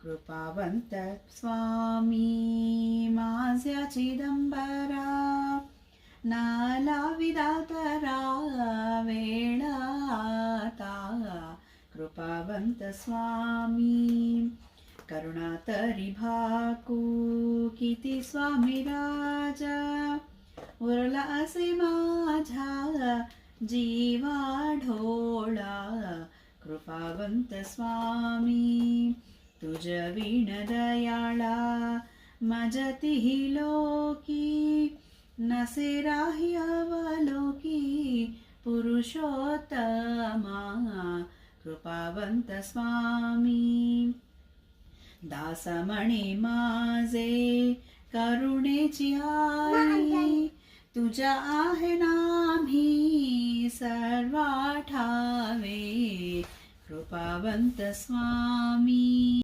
कृपावंत स्वामी माझ्या चिदंबरा, नाला विदातरा वेळ आता. कृपावंत स्वामी करुणा तरी भाकू किती स्वामी राजा, उरला असे माझ्या जीवा ढोळा. कृपावंत स्वामी तुझ विण दयाळा, मजतीही लोकी नसे राही अवलोकी. पुरुषोत्तमा कृपावंत स्वामी दास म्हणे माझे करुणेची आई, तुझ्या आहे नामी सर्वा ठावे. कृपावंत स्वामी.